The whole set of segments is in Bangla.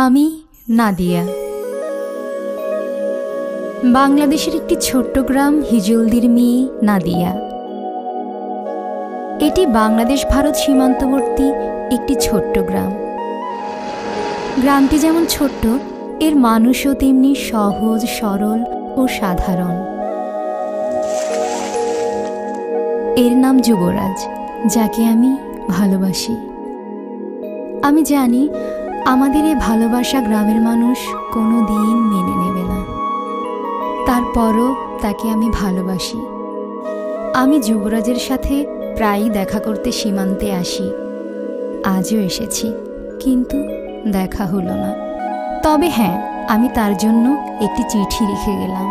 আমি নাদিয়া। বাংলাদেশের একটি ছোট্ট গ্রাম হিজলদির মেয়ে নাদিয়া। এটি বাংলাদেশ ভারত সীমান্তবর্তী একটি ছোট্ট গ্রাম। গ্রামটি যেমন ছোট্ট, এর মানুষও তেমনি সহজ, সরল ও সাধারণ। এর নাম যুবরাজ, যাকে আমি ভালোবাসি। আমি জানি আমাদের এই ভালোবাসা গ্রামের মানুষ কোনো দিন মেনে নেবে না, তারপরও তাকে আমি ভালোবাসি। আমি যুবরাজের সাথে প্রায়ই দেখা করতে সীমান্তে আসি। আজও এসেছি, কিন্তু দেখা হলো না। তবে হ্যাঁ, আমি তার জন্য একটি চিঠি লিখে গেলাম।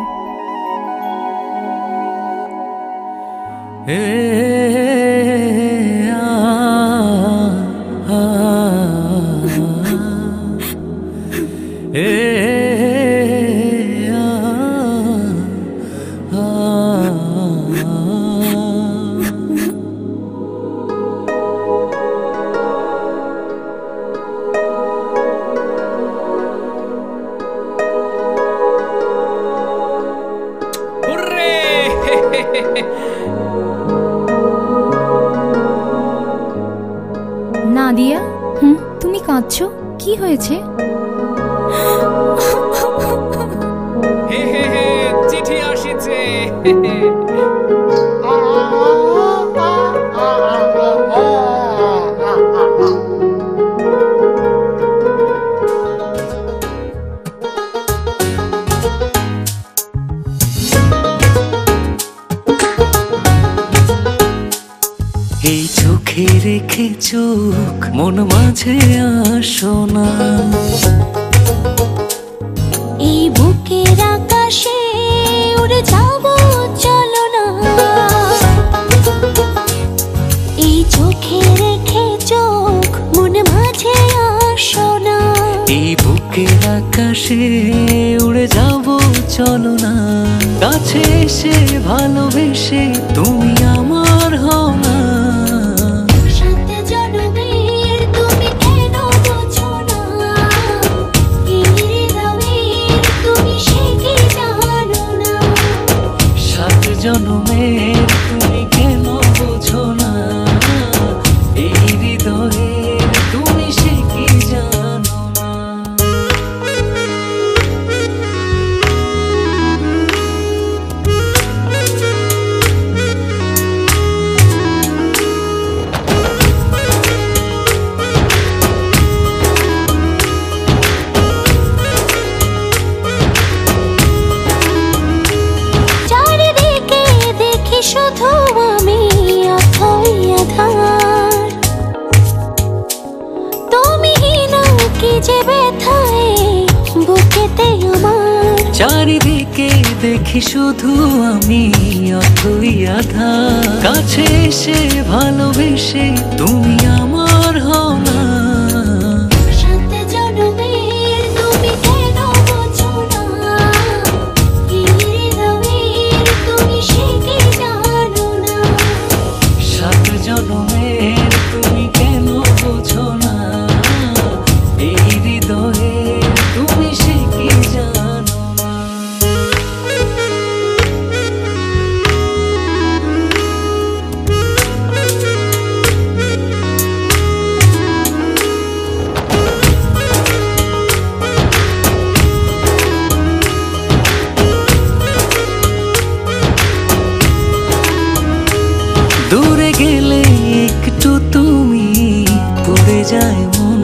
নাদিয়া, তুমি কাঁদছো? কি হয়েছে? চিঠি আসিছে। এই চোখে রেখে চোখ মন মাঝে আসো না, এই বুকের আকাশে উড়ে যাব চলো না। এই চোখে রেখে চোখ মন মাঝে আসো না, এই বুকের আকাশে উড়ে যাব চলো না। কাছে এসে ভালোবেসে তুমি আমার হও না। জনমের তুমি কেন বোঝো না, এই হৃদয়ের তুমি সে কি জানো না। শুধু আমি অথই আধার, তুমি না কি যে ব্যথায় বুকেতে আমার। চারিদিকে দেখি শুধু আমি অথই আধার, কাছে এসে ভালোবেসে তুমি আমার হও না। জনমের তুমি কেন বোঝো না, এই হৃদয়ের তুমি সে কি জানো না। দূরে গেলে একটু তুমি পড়ে যায় মন,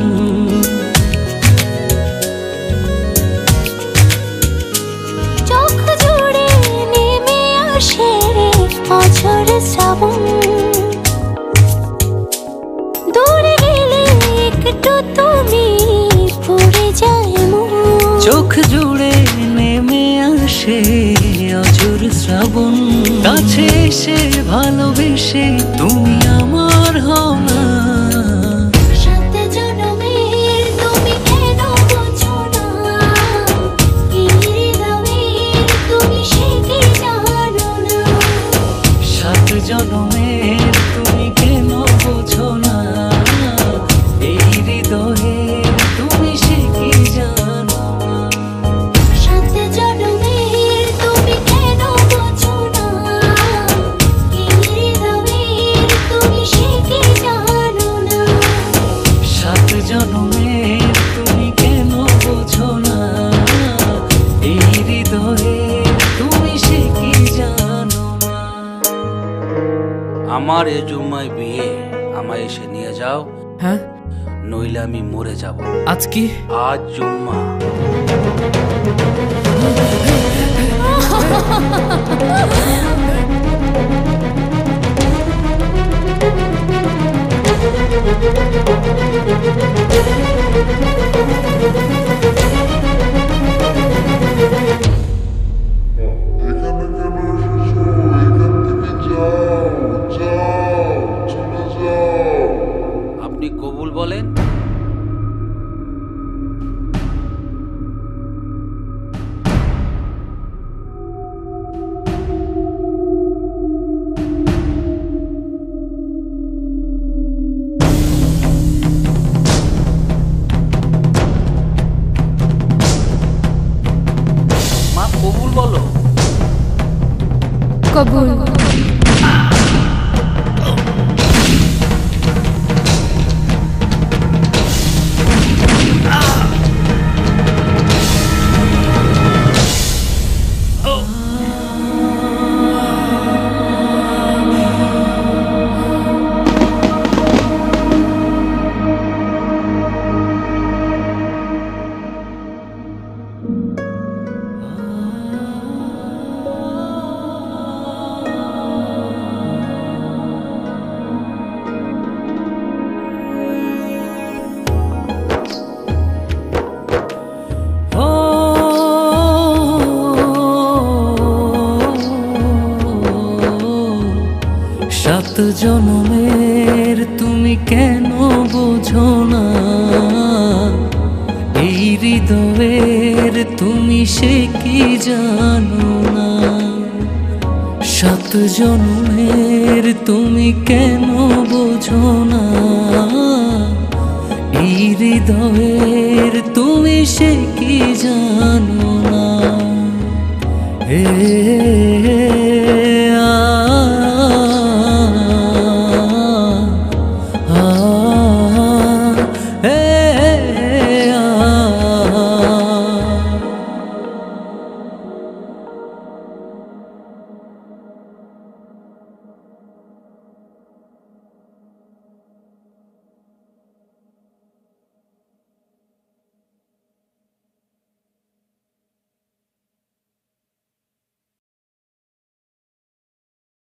চোখ জুড়ে নেমে আসে অঝোর শ্রাবণ। দূরে গেলে একটু তুমি পড়ে যায় মন, চোখ জুড়ে নেমে আসে অঝোর শ্রাবণ। কাছে এসে ভালোবেসে তুমি আমার হও না। জনমের তুমি কেন বোঝো না, এই হৃদয়ের তুমি সে কি জানো। আমার এ জুম্মায় বিয়ে, আমায় এসে নিয়ে যাও, হ্যাঁ নইলে আমি মরে যাব। আজ কি? আজ জুম্মা। আপনি কবুল বলেন। মা কবুল বলো। কবুল। সাত জনমের তুমি কেন বোঝো না, এই হৃদয়ের তুমি সে কি জানো না। সাত জনমের তুমি কেন বোঝো না, এই হৃদয়ের তুমি সে কি জানো না।